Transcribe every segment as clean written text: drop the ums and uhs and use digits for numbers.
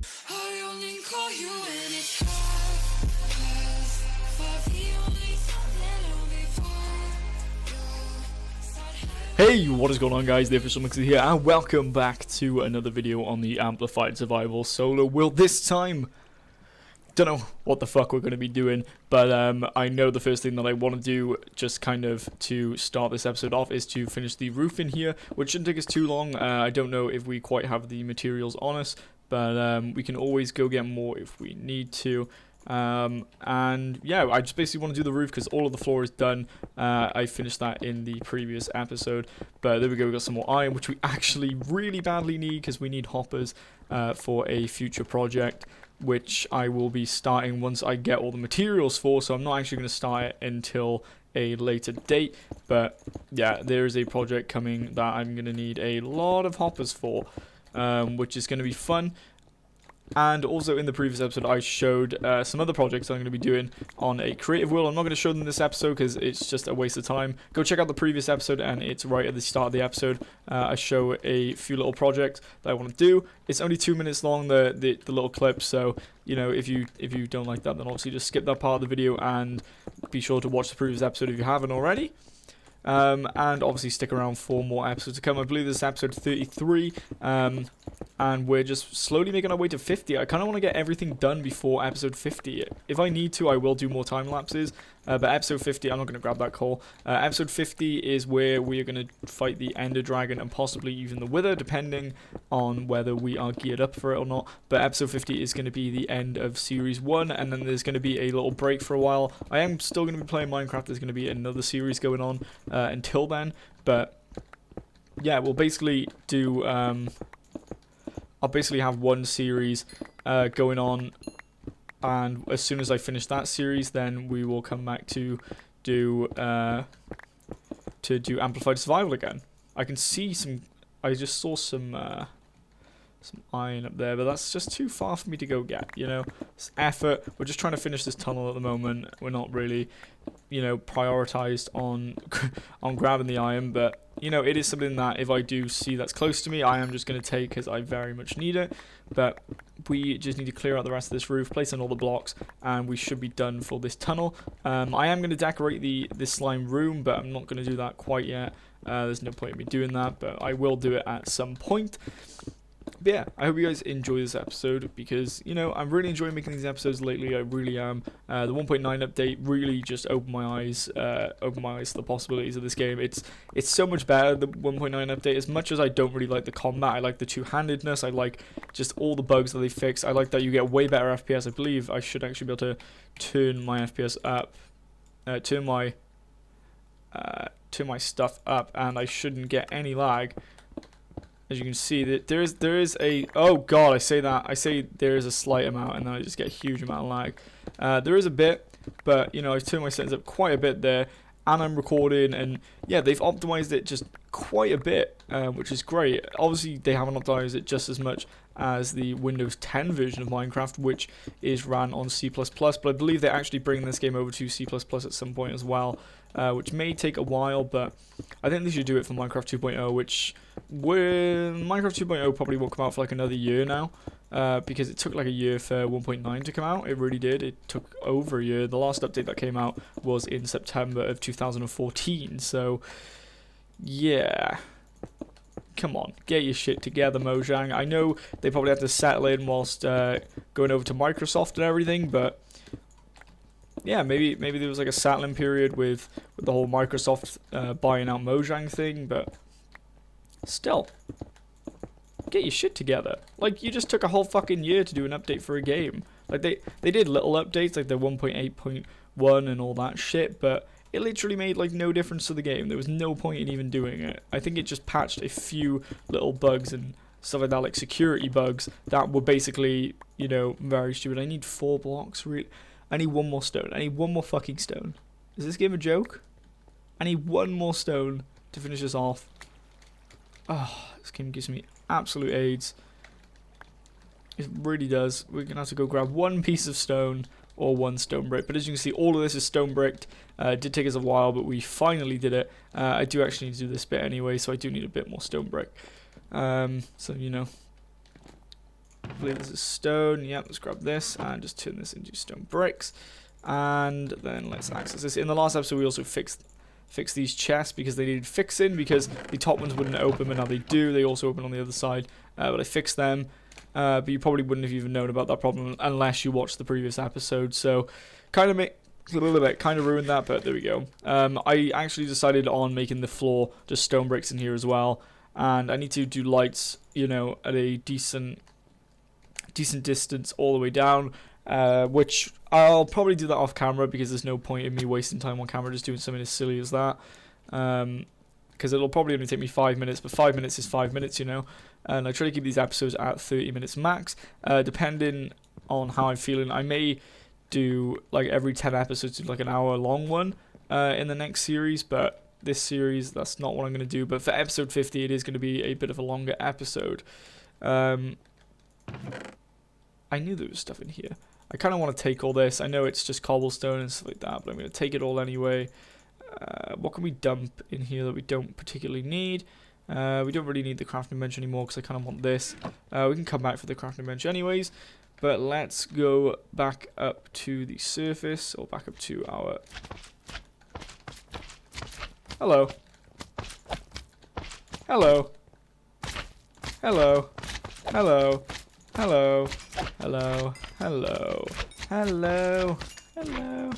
I only call you when it's hard, 'cause for the only time that I'll be for you. Hey, what is going on, guys? The Official Mixer here, and welcome back to another video on the Amplified Survival Solo. Well, this time, don't know what the fuck we're going to be doing, but I know the first thing that I want to do, just kind of to start this episode off, is to finish the roof in here, which shouldn't take us too long. I don't know if we quite have the materials on us, but we can always go get more if we need to. And yeah, I just basically want to do the roof because all of the floor is done. I finished that in the previous episode, but there we go. We got some more iron, which we actually really badly need because we need hoppers for a future project, which I will be starting once I get all the materials for. So I'm not actually going to start it until a later date, but yeah, there is a project coming that I'm going to need a lot of hoppers for, which is going to be fun. And also in the previous episode I showed some other projects I'm going to be doing on a creative world. I'm not going to show them in this episode because it's just a waste of time. Go check out the previous episode and it's right at the start of the episode. I show a few little projects that I want to do. It's only 2 minutes long, the little clip, so you know, if you don't like that, then obviously just skip that part of the video and be sure to watch the previous episode if you haven't already. And obviously stick around for more episodes to come. I believe this is episode 33, and we're just slowly making our way to 50. I kind of want to get everything done before episode 50. If I need to, I will do more time lapses, but episode 50, I'm not going to grab that call. Episode 50 is where we are going to fight the Ender Dragon and possibly even the Wither, depending on whether we are geared up for it or not. But episode 50 is going to be the end of series 1, and then there's going to be a little break for a while. I am still going to be playing Minecraft. There's going to be another series going on until then, but yeah, we'll basically do I'll basically have one series going on, and as soon as I finish that series, then we will come back to do Amplified Survival again. I can see some. I just saw some iron up there, but that's just too far for me to go get. You know, it's effort. We're just trying to finish this tunnel at the moment. We're not really, you know, prioritized on on grabbing the iron, but you know, it is something that if I do see that's close to me, I am just going to take because I very much need it. But we just need to clear out the rest of this roof, place in all the blocks, and we should be done for this tunnel. I am going to decorate this slime room, but I'm not going to do that quite yet. There's no point in me doing that, but I will do it at some point. But yeah, I hope you guys enjoy this episode because, you know, I'm really enjoying making these episodes lately. I really am. The 1.9 update really just opened my eyes to the possibilities of this game. It's so much better, the 1.9 update. As much as I don't really like the combat, I like the two-handedness. I like just all the bugs that they fix. I like that you get way better FPS. I believe I should actually be able to turn my FPS up, turn my stuff up, and I shouldn't get any lag. As you can see, that there is a, oh god, I say there is a slight amount, and then I just get a huge amount of lag. There is a bit, but you know, I've turned my settings up quite a bit there, and I'm recording, and yeah, they've optimized it just quite a bit, which is great. Obviously, they haven't optimized it just as much as the Windows 10 version of Minecraft, which is ran on C++, but I believe they're actually bringing this game over to C++ at some point as well, which may take a while, but I think they should do it for Minecraft 2.0, which Minecraft 2.0 probably won't come out for like another year now, because it took like a year for 1.9 to come out. It really did. It took over a year. The last update that came out was in September of 2014, so yeah. Come on, get your shit together, Mojang. I know they probably have to settle in whilst going over to Microsoft and everything, but yeah, maybe there was like a settling period with the whole Microsoft buying out Mojang thing, but still, get your shit together. Like, you just took a whole fucking year to do an update for a game. Like, they did little updates, like the 1.8.1 and all that shit, but it literally made like no difference to the game. There was no point in even doing it. I think it just patched a few little bugs and stuff like that, like security bugs that were basically, you know, very stupid. I need 4 blocks, really. I need 1 more stone. I need 1 more fucking stone. Is this game a joke? I need 1 more stone to finish this off. Oh, this game gives me absolute AIDS. It really does. We're going to have to go grab 1 piece of stone or 1 stone brick. But as you can see, all of this is stone bricked. It did take us a while, but we finally did it. I do actually need to do this bit anyway, so I do need a bit more stone brick. So, you know. believe this is stone. Yep, let's grab this and just turn this into stone bricks. And then let's access this. In the last episode, we also fixed these chests because they needed fixing, because the top ones wouldn't open, but now they do. They also open on the other side, but I fixed them. But you probably wouldn't have even known about that problem unless you watched the previous episode. So kind of ruined that, but there we go. I actually decided on making the floor just stone bricks in here as well, and I need to do lights, you know, at a decent distance all the way down, which I'll probably do that off camera, because there's no point in me wasting time on camera just doing something as silly as that, because it'll probably only take me 5 minutes, but 5 minutes is 5 minutes, you know. And I try to keep these episodes at 30 minutes max, depending on how I'm feeling. I may do like every 10 episodes do like an hour long one in the next series, but this series, that's not what I'm going to do. But for episode 50, it is going to be a bit of a longer episode. I knew there was stuff in here. I kind of want to take all this. I know it's just cobblestone and stuff like that, but I'm going to take it all anyway. What can we dump in here that we don't particularly need? We don't really need the crafting bench anymore, because I kind of want this. We can come back for the crafting bench anyways. But let's go back up to the surface, or back up to our... Hello. Hello. Hello. Hello. Hello. Hello. Hello. Hello. Hello.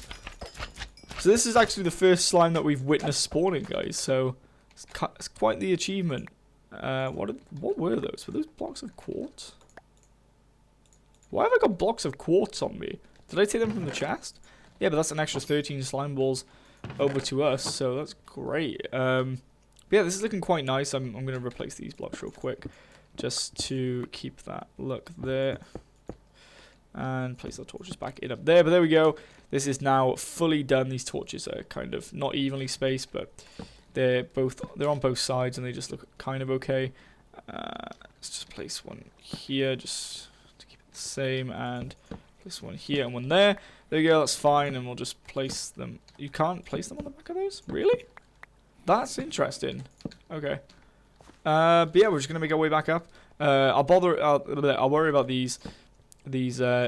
So this is actually the first slime that we've witnessed spawning, guys. So it's quite the achievement. What were those? Were those blocks of quartz? Why have I got blocks of quartz on me? Did I take them from the chest? Yeah, but that's an extra 13 slime balls over to us, so that's great. Yeah, this is looking quite nice. I'm going to replace these blocks real quick, just to keep that look there. And place our torches back in up there, but there we go. This is now fully done. These torches are kind of not evenly spaced, but they're on both sides, and they just look kind of okay. Let's just place one here, just to keep it the same, and this one here and one there. There we go, that's fine, and we'll just place them. You can't place them on the back of those? Really? That's interesting. Okay. But yeah, we're just gonna make our way back up. I'll worry about these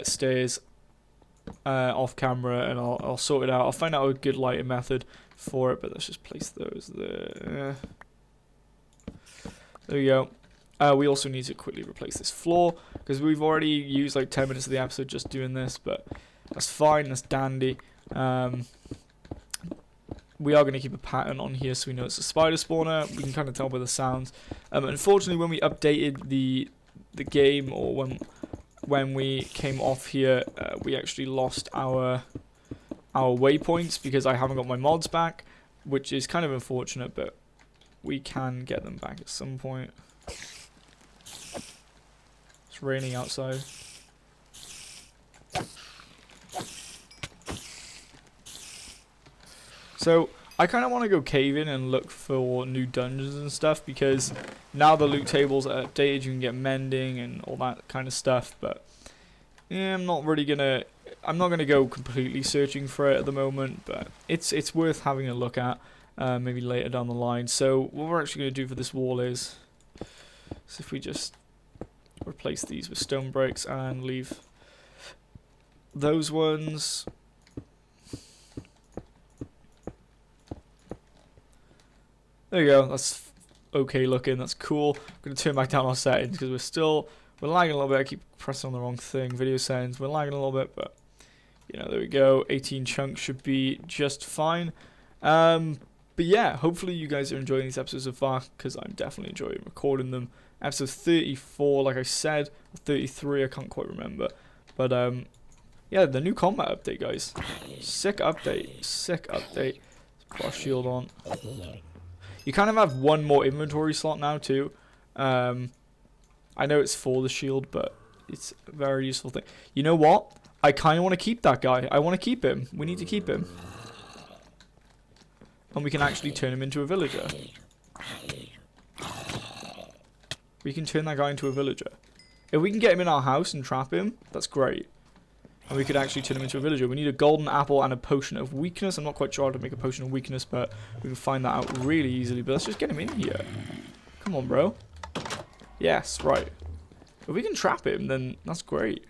stairs off camera, and I'll sort it out. I'll find out a good lighting method for it, but let's just place those there. There we go. We also need to quickly replace this floor, because we've already used like 10 minutes of the episode just doing this, but that's fine, that's dandy. We are going to keep a pattern on here so we know it's a spider spawner. We can kind of tell by the sounds. Unfortunately, when we updated the game, or when we came off here, we actually lost our waypoints, because I haven't got my mods back, which is kind of unfortunate, but we can get them back at some point. It's raining outside. So I kind of want to go caving and look for new dungeons and stuff, because now the loot tables are updated. You can get mending and all that kind of stuff, but yeah, I'm not gonna go completely searching for it at the moment, but it's worth having a look at maybe later down the line. So what we're actually gonna do for this wall is if we just replace these with stone bricks and leave those ones. There you go, that's okay looking, that's cool. I'm going to turn back down our settings, because we're lagging a little bit. I keep pressing on the wrong thing. Video settings, we're lagging a little bit, but you know, there we go. 18 chunks should be just fine. But yeah, hopefully you guys are enjoying these episodes so far, because I'm definitely enjoying recording them. Episode 34, like I said, 33, I can't quite remember. But yeah, the new combat update, guys. Sick update, sick update. Let's put our shield on. You kind of have one more inventory slot now too. I know it's for the shield, but it's a very useful thing. You know what? I kind of want to keep that guy. I want to keep him. We need to keep him. And we can actually turn him into a villager. We can turn that guy into a villager. If we can get him in our house and trap him, that's great. And we could actually turn him into a villager. We need a golden apple and a potion of weakness. I'm not quite sure how to make a potion of weakness, but we can find that out really easily. But let's just get him in here. Come on, bro. Yes, right. If we can trap him, then that's great.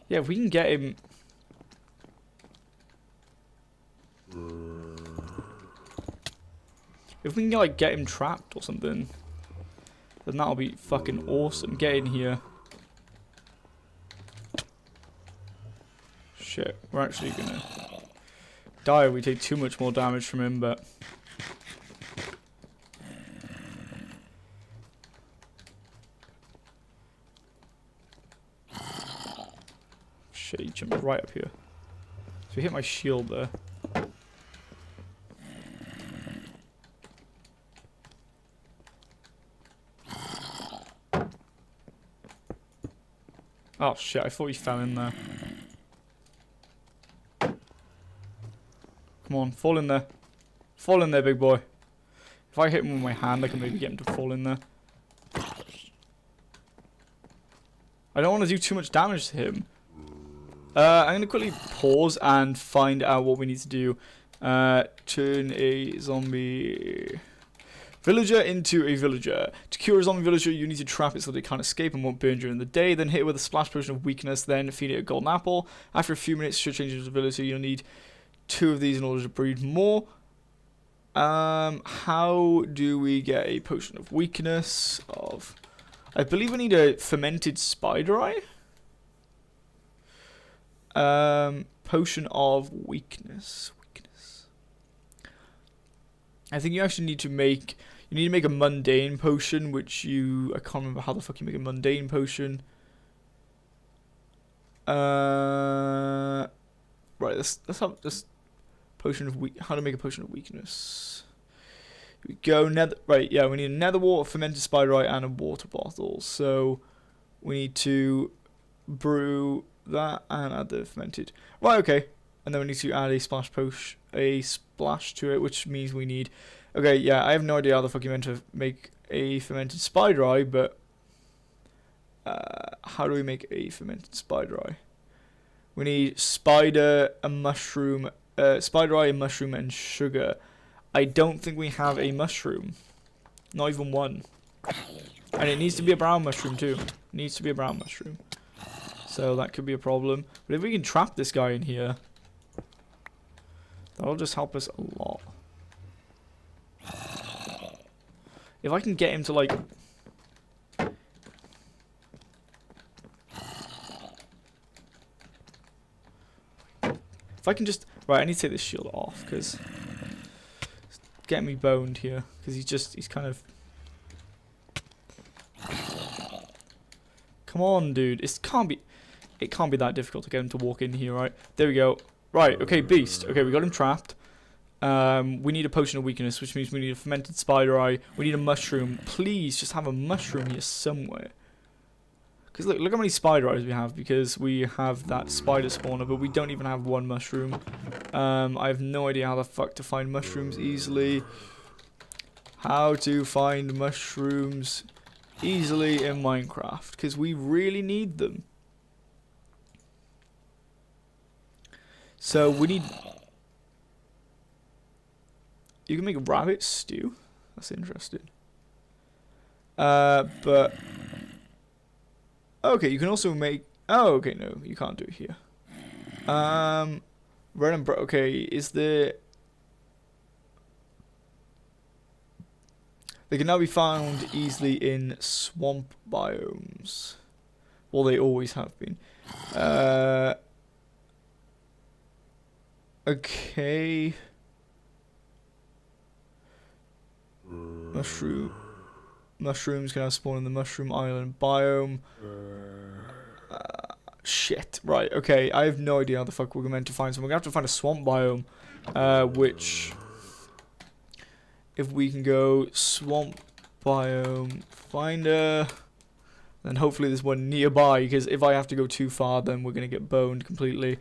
Yeah, if we can get him... If we can, like, get him trapped or something, then that'll be fucking awesome. Get in here. Shit, we're actually gonna die if we take too much more damage from him, but... Shit, he jumped right up here. So he hit my shield there. Oh shit, I thought he fell in there. Come on, fall in there. Fall in there, big boy. If I hit him with my hand, I can maybe get him to fall in there. I don't want to do too much damage to him. I'm going to quickly pause and find out what we need to do. Turn a zombie villager into a villager. To cure a zombie villager, you need to trap it so they can't escape and won't burn during the day. Then hit it with a splash potion of weakness, then feed it a golden apple. After a few minutes, should change into a villager. You'll need 2 of these in order to breed more. How do we get a potion of weakness? I believe we need a fermented spider eye. Potion of weakness. I think you actually need to make a mundane potion, which I can't remember how the fuck you make a mundane potion. Right, let's have this potion of how to make a potion of weakness. Here we go. Right, yeah, we need a nether wart, a fermented spider eye, and a water bottle. So we need to brew that and add the fermented. Right, okay. And then we need to add a splash to it, which means we need... Okay, yeah, I have no idea how the fuck you meant to make a fermented spider eye, but... how do we make a fermented spider eye? We need spider, a mushroom, spider eye, a mushroom, and sugar. I don't think we have a mushroom. Not even one. And it needs to be a brown mushroom too. It needs to be a brown mushroom. So that could be a problem. But if we can trap this guy in here, that'll just help us a lot. If I can get him to like... If I can just... Right, I need to take this shield off, because... It's getting me boned here, because he's kind of... Come on, dude. It can't be that difficult to get him to walk in here, right? There we go. Right, okay, beast. Okay, we got him trapped. We need a potion of weakness, which means we need a fermented spider eye. We need a mushroom. Please, just have a mushroom here somewhere. Because look how many spider eyes we have, because we have that spider spawner, but we don't even have one mushroom. I have no idea how the fuck to find mushrooms easily. How to find mushrooms easily in Minecraft, because we really need them. So we need... You can make a rabbit stew. That's interesting. But... Okay, you can also make... Oh, okay, no, you can't do it here. Red and brown... Okay, is there... They can now be found easily in swamp biomes. Well, they always have been. Okay. Mushrooms can now spawn in the Mushroom Island biome. Shit. Right, okay. I have no idea how the fuck we're meant to find some. We're going to have to find a swamp biome. Which... If we can go swamp biome finder, then hopefully there's one nearby, because if I have to go too far, then we're going to get boned completely.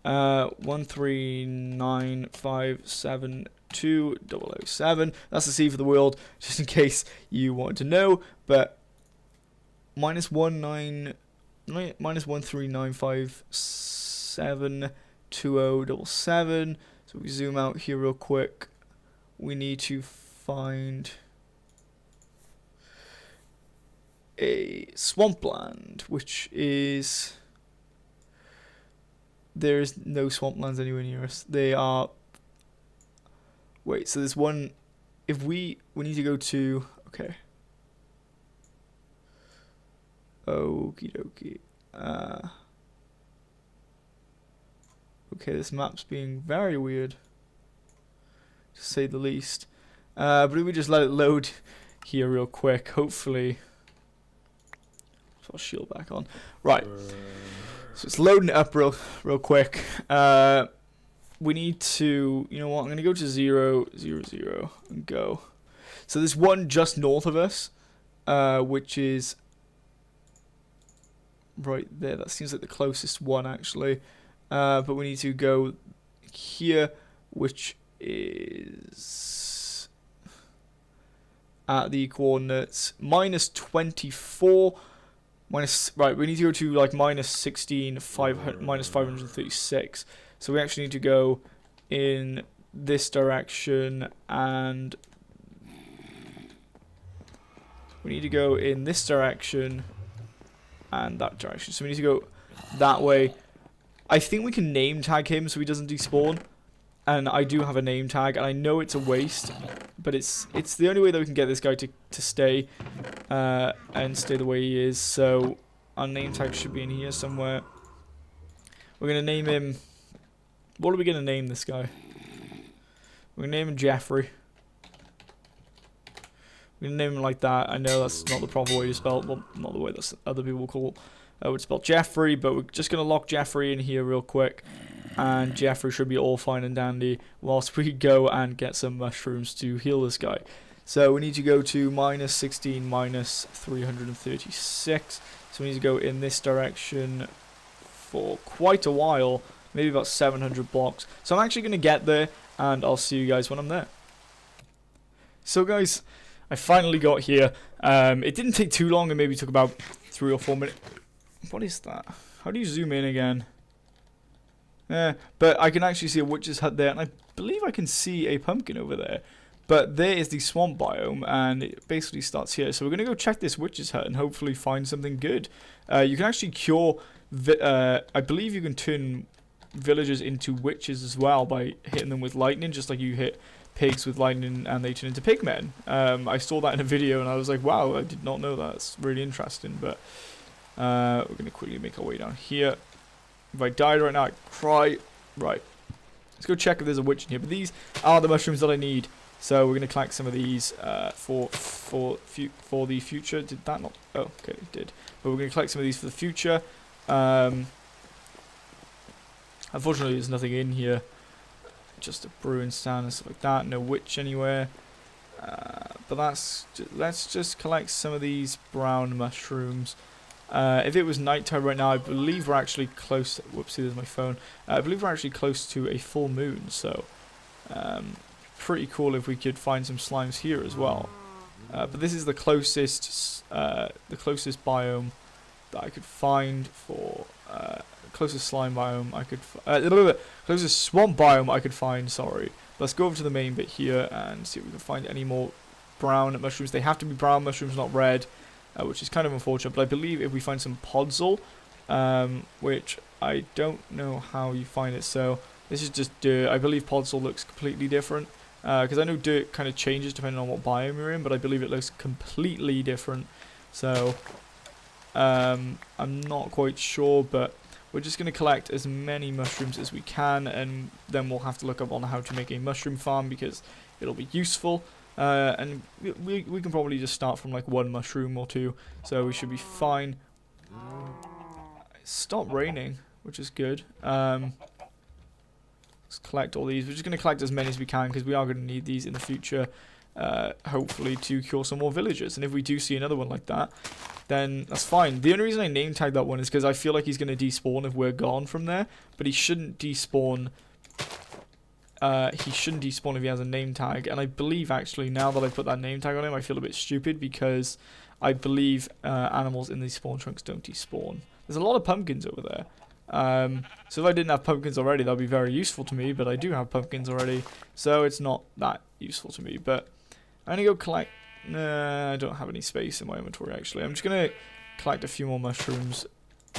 139572007. That's the C for the world, just in case you wanted to know. But -139572007. So we zoom out here real quick. We need to find a swampland, which is... There is no swamplands anywhere near us. They are... Wait, so there's one... If we need to go to... Okay. Okie dokie. Okay, this map's being very weird, to say the least. But if we just let it load here real quick, hopefully... So I'll shield back on. Right. So it's loading it up real quick. We need to... You know what? I'm going to go to 0, 0, 0 and go. So there's one just north of us, which is... right there. That seems like the closest one, actually. But we need to go here, which is at the coordinates -24. Right, we need to go to like -16, 500, -536. So we actually need to go in this direction, and we need to go in this direction and that direction. So we need to go that way. I think we can name tag him so he doesn't despawn. And I do have a name tag, and I know it's a waste, but it's the only way that we can get this guy to stay and stay the way he is. So our name tag should be in here somewhere. We're gonna name him. What are we gonna name this guy? We're gonna name him Jeffrey. We're gonna name him like that. I know that's not the proper way to spell it. Well, not the way that other people would spell Jeffrey, but we're just gonna lock Jeffrey in here real quick, and Jeffrey should be all fine and dandy whilst we go and get some mushrooms to heal this guy. So we need to go to -16, -336. So we need to go in this direction for quite a while, maybe about 700 blocks. So I'm actually gonna get there, and I'll see you guys when I'm there. So guys, I finally got here. It didn't take too long. It maybe took about 3 or 4 minutes. What is that? How do you zoom in again? Yeah, but I can actually see a witch's hut there, and I believe I can see a pumpkin over there. But there is the swamp biome, and it basically starts here. So we're going to go check this witch's hut and hopefully find something good. You can actually cure... I believe you can turn villagers into witches as well by hitting them with lightning, just like you hit pigs with lightning and they turn into pigmen. I saw that in a video, and I was like, wow, I did not know that. It's really interesting, but... we're going to quickly make our way down here. If I died right now, I'd cry. Right. Let's go check if there's a witch in here. But these are the mushrooms that I need. So we're going to collect some of these for the future. Did that not? Oh, okay, it did. But we're going to collect some of these for the future. Unfortunately, there's nothing in here. Just a brewing stand and stuff like that. No witch anywhere. But let's just collect some of these brown mushrooms. If it was nighttime right now, I believe we're actually close. Whoopsie, there's my phone. I believe we're actually close to a full moon, so pretty cool if we could find some slimes here as well. But this is the closest biome that I could find for closest slime biome I could. Closest swamp biome I could find. Sorry. Let's go over to the main bit here and see if we can find any more brown mushrooms. They have to be brown mushrooms, not red. Which is kind of unfortunate, but I believe if we find some podzol, which I don't know how you find it, so this is just dirt. I believe podzol looks completely different, because I know dirt kind of changes depending on what biome you're in, but I believe it looks completely different, so I'm not quite sure, but we're just going to collect as many mushrooms as we can, and then we'll have to look up on how to make a mushroom farm, because it'll be useful. And we can probably just start from like 1 mushroom or 2, so we should be fine. It stopped raining, which is good. Let's collect all these. We're just going to collect as many as we can, because we are going to need these in the future, hopefully to cure some more villagers. And if we do see another one like that, then that's fine. The only reason I name tagged that one is because I feel like he's going to despawn if we're gone from there, but he shouldn't despawn. He shouldn't despawn if he has a name tag, and I believe actually now that I put that name tag on him, I feel a bit stupid because I believe animals in these spawn trunks don't despawn. There's a lot of pumpkins over there, so if I didn't have pumpkins already, that'd be very useful to me, but I do have pumpkins already, so it's not that useful to me. But I'm gonna go collect. Nah, I don't have any space in my inventory actually. I'm just gonna collect a few more mushrooms,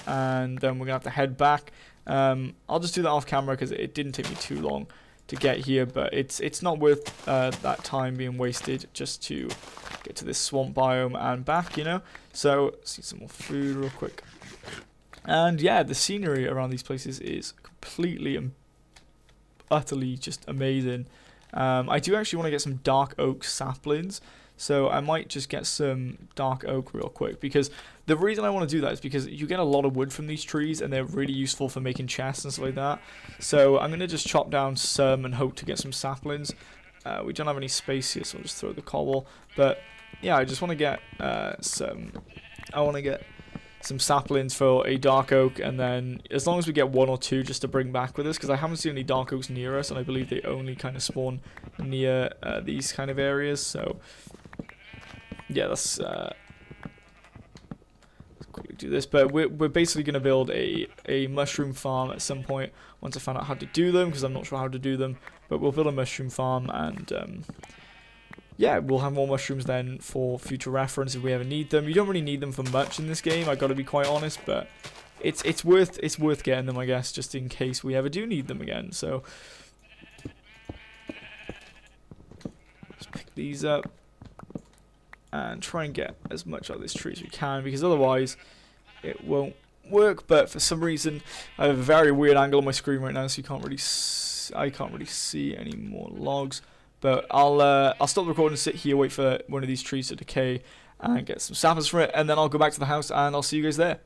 and then we're gonna have to head back. I'll just do that off camera because it didn't take me too long to get here, but it's not worth that time being wasted just to get to this swamp biome and back, you know. So let's eat some more food real quick. And yeah, the scenery around these places is completely and utterly just amazing. I do actually want to get some dark oak saplings, so I might just get some dark oak real quick, because the reason I want to do that is because you get a lot of wood from these trees and they're really useful for making chests and stuff like that. So I'm going to just chop down some and hope to get some saplings. We don't have any space here, so I'll just throw the cobble. But yeah, I just want to get some saplings for a dark oak, and then as long as we get 1 or 2 just to bring back with us, because I haven't seen any dark oaks near us, and I believe they only kind of spawn near these kind of areas. So yeah, let's quickly do this. But we're basically going to build a mushroom farm at some point once I find out how to do them, because I'm not sure how to do them. But we'll build a mushroom farm, and yeah, we'll have more mushrooms then for future reference if we ever need them. You don't really need them for much in this game, I got to be quite honest, but it's worth getting them, I guess, just in case we ever do need them again. So let's pick these up and try and get as much out of this tree as we can, because otherwise it won't work. But for some reason I have a very weird angle on my screen right now, so I can't really see any more logs. But I'll stop the recording, sit here, wait for one of these trees to decay, and get some saplings from it, and then I'll go back to the house, and I'll see you guys there.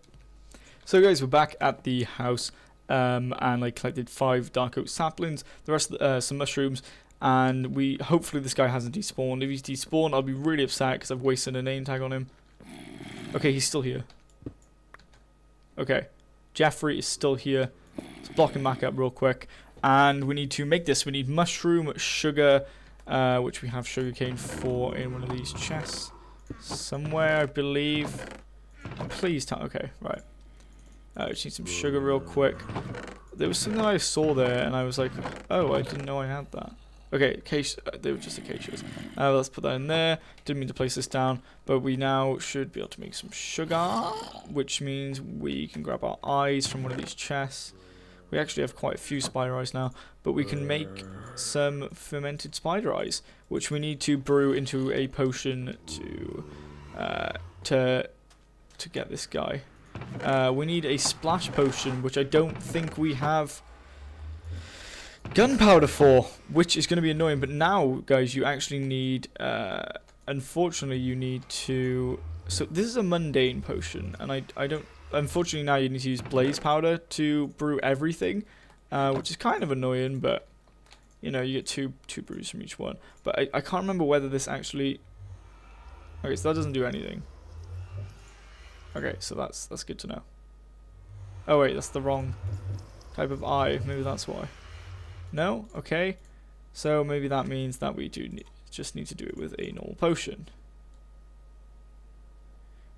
So guys, we're back at the house, and I collected 5 dark oak saplings, the rest some mushrooms, and hopefully this guy hasn't despawned. If he's despawned, I'll be really upset because I've wasted a name tag on him. Okay, he's still here. Okay, Jeffrey is still here. Let's block him back up real quick, and we need to make this. We need mushroom, sugar, which we have sugarcane for in one of these chests somewhere, I believe. Please tell. Okay, right. I just need some sugar real quick. There was something I saw there, and I was like, oh, I didn't know I had that. Okay, they were just acacias. Let's put that in there. Didn't mean to place this down, but we now should be able to make some sugar, which means we can grab our eyes from one of these chests. We actually have quite a few spider eyes now, but we can make some fermented spider eyes, which we need to brew into a potion to get this guy. We need a splash potion, which I don't think we have gunpowder for, which is going to be annoying. But now, guys, you actually need, unfortunately, you need to. So this is a mundane potion, and I don't. Unfortunately, now you need to use blaze powder to brew everything, which is kind of annoying, but you know, you get two brews from each one. But I can't remember whether this actually. Okay, so that doesn't do anything. Okay, so that's good to know. Oh wait, that's the wrong type of eye. Maybe that's why. No? Okay. So maybe that means that we just need to do it with a normal potion.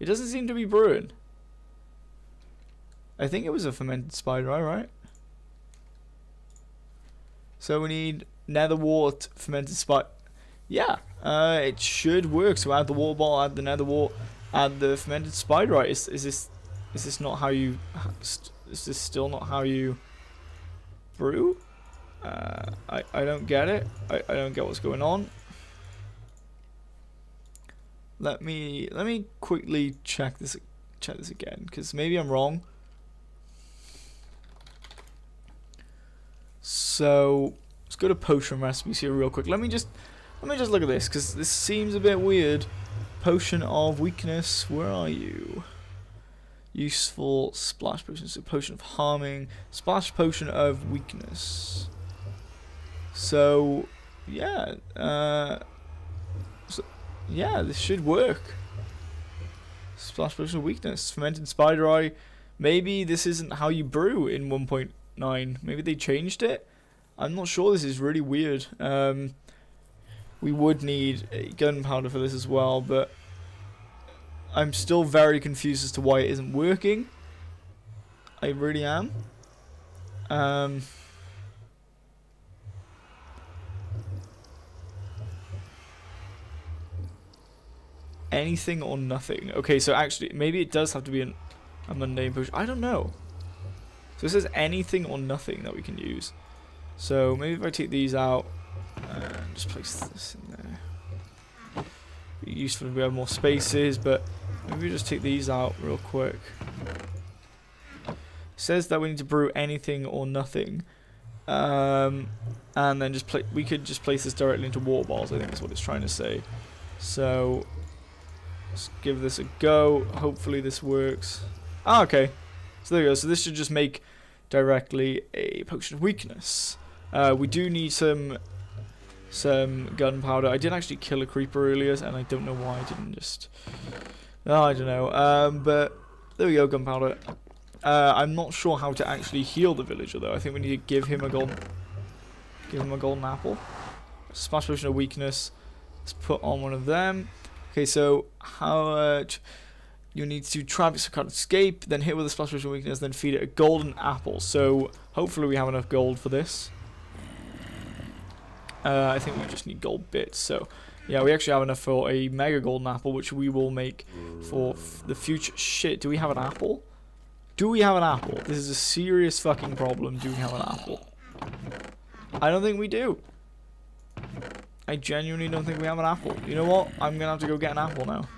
It doesn't seem to be brewing. I think it was a fermented spider eye, right? So we need nether wart, fermented spider. Yeah, it should work. So add the water bottle, add the nether wart, add the fermented spider eye. Is this not how you? Is this still not how you brew? I don't get it. I don't get what's going on. Let me quickly check this again, because maybe I'm wrong. So let's go to potion recipes here real quick. Let me just look at this, because this seems a bit weird. Potion of weakness. Where are you? Useful splash potion. So potion of harming. Splash potion of weakness. So yeah, yeah, this should work. Splash potion of weakness. Fermented spider eye. Maybe this isn't how you brew in 1.9. Maybe they changed it. I'm not sure. This is really weird. We would need a gunpowder for this as well, but I'm still very confused as to why it isn't working. I really am. anything or nothing. Okay, so actually, maybe it does have to be a mundane potion. I don't know. So it says anything or nothing that we can use. So maybe if I take these out and just place this in there. Be useful if we have more spaces, but maybe we just take these out real quick. It says that we need to brew anything or nothing. And then just we could just place this directly into water bottles, I think is what it's trying to say. So let's give this a go. Hopefully this works. Ah, okay. So there we go. So this should just make directly a potion of weakness. We do need some gunpowder. I did actually kill a creeper earlier, and I don't know why I didn't just... Oh, I don't know. But there we go, gunpowder. I'm not sure how to actually heal the villager, though. I think we need to give him a golden apple. Splash potion of weakness. Let's put on one of them. Okay, so how you need to trap it so it can't escape, then hit with a splash potion of weakness, then feed it a golden apple. So hopefully we have enough gold for this. I think we just need gold bits. So yeah, we actually have enough for a mega golden apple, which we will make for the future. Shit, do we have an apple? Do we have an apple? This is a serious fucking problem. Do we have an apple? I don't think we do. I genuinely don't think we have an apple. You know what? I'm going to have to go get an apple now.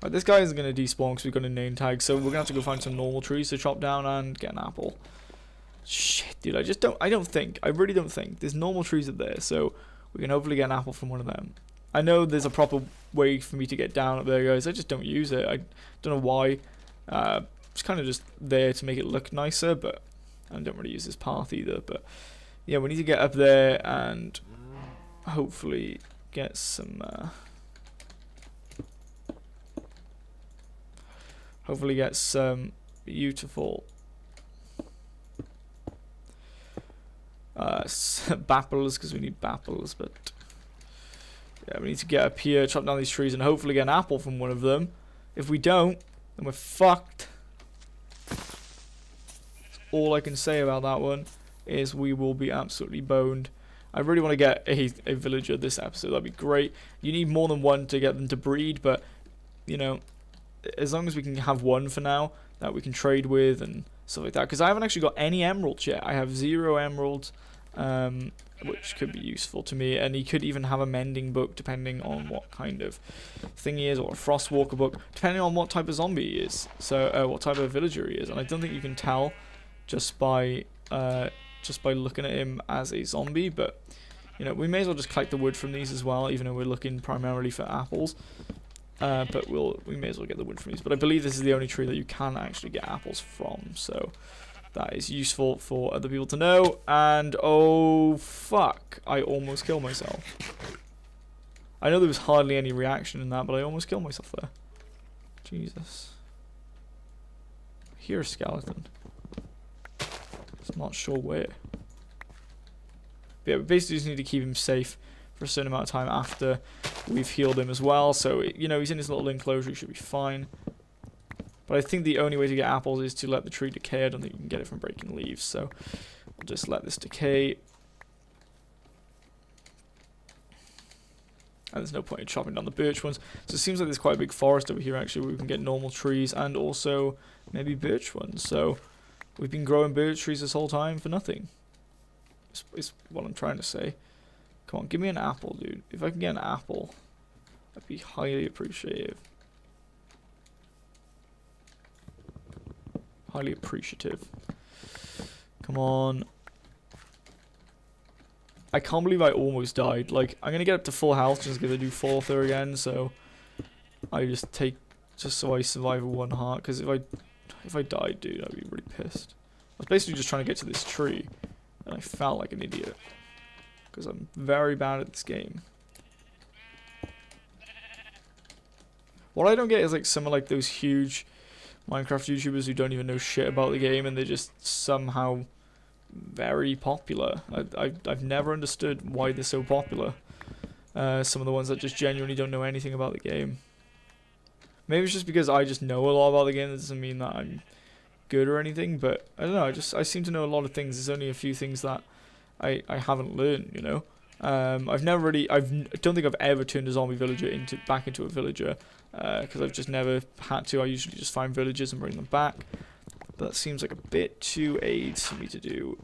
Right, this guy isn't going to despawn because we've got a name tag, so we're going to have to go find some normal trees to chop down and get an apple. Shit, dude, I really don't think. There's normal trees up there, so we can hopefully get an apple from one of them. I know there's a proper way for me to get down up there, guys. I just don't use it. I don't know why. It's kind of just there to make it look nicer, but I don't really use this path either. But yeah, we need to get up there and hopefully get some beautiful bapples, because we need bapples. But yeah, we need to get up here, chop down these trees, and hopefully get an apple from one of them. If we don't, then we're fucked. All I can say about that one is we will be absolutely boned. I really want to get a villager this episode. That'd be great. You need more than one to get them to breed, but you know, as long as we can have one for now that we can trade with and stuff like that. Because I haven't actually got any emeralds yet. I have 0 emeralds, which could be useful to me. And he could even have a mending book, depending on what kind of thing he is, or a frostwalker book, depending on what type of zombie he is. So what type of villager he is. And I don't think you can tell just by looking at him as a zombie. But you know, we may as well just collect the wood from these as well, even though we're looking primarily for apples. But we may as well get the wood from these. But I believe this is the only tree that you can actually get apples from. So that is useful for other people to know. And oh fuck, I almost killed myself. I know there was hardly any reaction in that, but I almost killed myself there. Jesus. I hear a skeleton. I'm not sure where. But yeah, we basically just need to keep him safe for a certain amount of time after we've healed him as well. So, you know, he's in his little enclosure, he should be fine. But I think the only way to get apples is to let the tree decay. I don't think you can get it from breaking leaves, so we'll just let this decay. And there's no point in chopping down the birch ones. So it seems like there's quite a big forest over here actually where we can get normal trees and also maybe birch ones. So we've been growing birch trees this whole time for nothing. Is what I'm trying to say. Come on, give me an apple, dude. If I can get an apple, I'd be highly appreciative. Highly appreciative. Come on. I can't believe I almost died. Like, I'm gonna get up to full health just because I do fall through again, so I just so I survive with 1 heart. Because if I died, dude, I'd be really pissed. I was basically just trying to get to this tree, and I felt like an idiot. Because I'm very bad at this game. What I don't get is like some of like those huge Minecraft YouTubers who don't even know shit about the game and they're just somehow very popular. I've never understood why they're so popular. Some of the ones that just genuinely don't know anything about the game. Maybe it's just because I just know a lot about the game. That doesn't mean that I'm good or anything, but I don't know. I seem to know a lot of things. There's only a few things that I haven't learned, you know. I don't think I've ever turned a zombie villager back into a villager because I've just never had to. I usually just find villagers and bring them back. But that seems like a bit too AIDS for me to do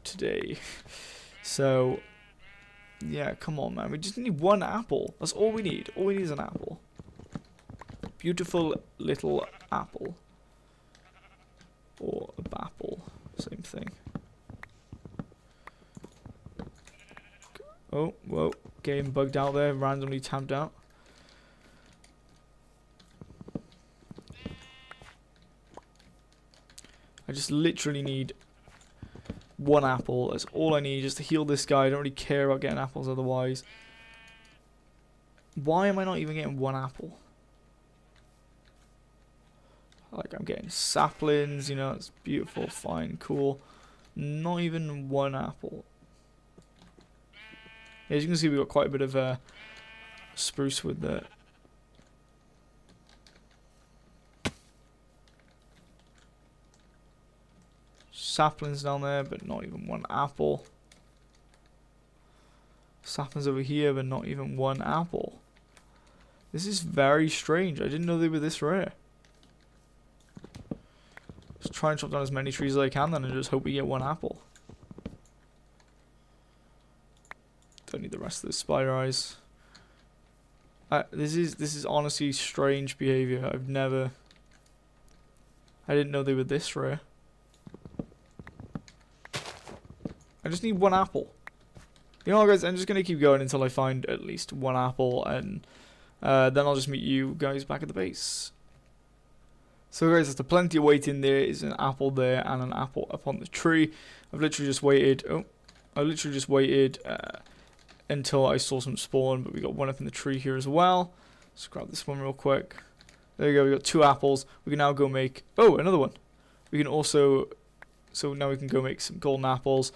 today. So, yeah, come on, man. We just need one apple. That's all we need. All we need is an apple. Beautiful little apple. Or a bapple. Same thing. Oh, whoa. Game bugged out there. Randomly tabbed out. I just literally need one apple. That's all I need just to heal this guy. I don't really care about getting apples otherwise. Why am I not even getting one apple? Like, I'm getting saplings, you know, it's beautiful, fine, cool. Not even one apple. Yeah, as you can see, we've got quite a bit of spruce with the... saplings down there, but not even one apple. Saplings over here, but not even one apple. This is very strange. I didn't know they were this rare. Just try and chop down as many trees as I can then and just hope we get one apple. Don't need the rest of the spider eyes. This is honestly strange behavior. I didn't know they were this rare. I just need one apple. You know what, guys? I'm just gonna keep going until I find at least one apple, and then I'll just meet you guys back at the base. So, guys, after plenty of waiting, there is an apple there and an apple up on the tree. I've literally just waited. Oh, I literally just waited until I saw some spawn, but we got one up in the tree here as well. Let's grab this one real quick. There you go. We got 2 apples. We can now go make. Oh, another one. We can also. So now we can go make some golden apples.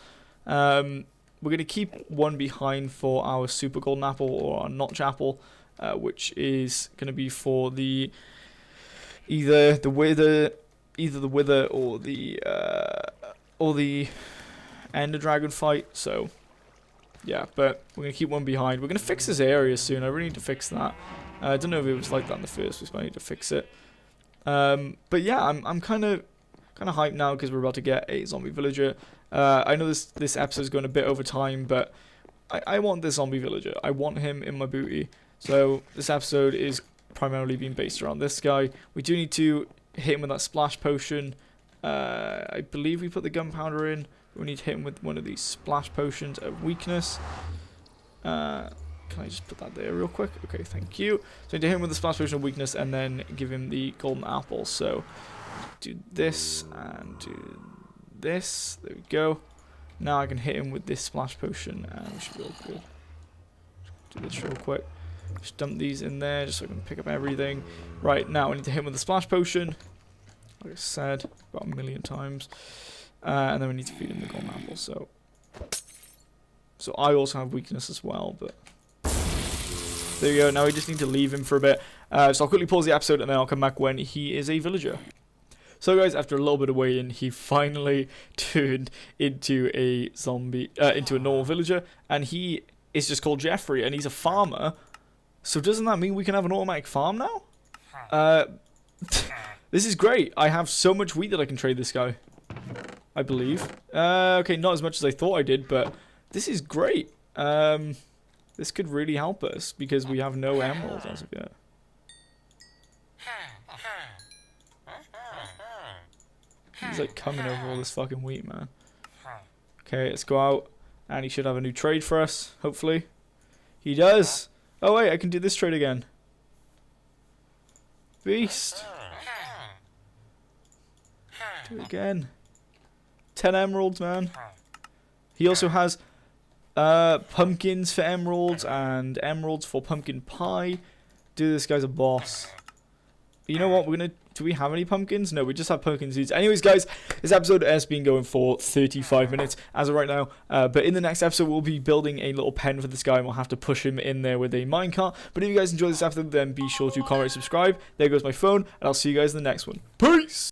We're gonna keep one behind for our super golden apple or our notch apple, which is gonna be for the either the wither or the ender dragon fight. So yeah, but we're gonna keep one behind. We're gonna fix this area soon. I really need to fix that. I don't know if it was like that in the first place, but I need to fix it. But yeah, I'm kind of hyped now because we're about to get a zombie villager. I know this episode is going a bit over time, but I want this zombie villager. I want him in my booty. So this episode is primarily being based around this guy. We do need to hit him with that splash potion. I believe we put the gunpowder in. We need to hit him with one of these splash potions of weakness. Can I just put that there real quick? Okay, thank you. So I need to hit him with the splash potion of weakness and then give him the golden apple. So do this and do this. There we go. Now I can hit him with this splash potion and we should be all good. Do this real quick. Just dump these in there just so I can pick up everything. Right, now I need to hit him with the splash potion. Like I said about a million times. And then we need to feed him the golden apple. So I also have weakness as well, but there you go. Now we just need to leave him for a bit. So I'll quickly pause the episode and then I'll come back when he is a villager. So guys, after a little bit of waiting, he finally turned into a zombie, into a normal villager, and he is just called Jeffrey, and he's a farmer. So doesn't that mean we can have an automatic farm now? This is great. I have so much wheat that I can trade this guy, I believe. Okay, not as much as I thought I did, but this is great. This could really help us because we have no emeralds as of yet. He's like coming over all this fucking wheat, man. Okay, let's go out. And he should have a new trade for us, hopefully. He does. Oh wait, I can do this trade again. Beast. Do it again. 10 emeralds, man. He also has pumpkins for emeralds and emeralds for pumpkin pie. Dude, this guy's a boss. But you know what? Do we have any pumpkins? No, we just have pumpkin seeds. Anyways, guys, this episode has been going for 35 minutes as of right now. But in the next episode, we'll be building a little pen for this guy, and we'll have to push him in there with a minecart. But if you guys enjoyed this episode, then be sure to comment, subscribe. There goes my phone, and I'll see you guys in the next one. Peace!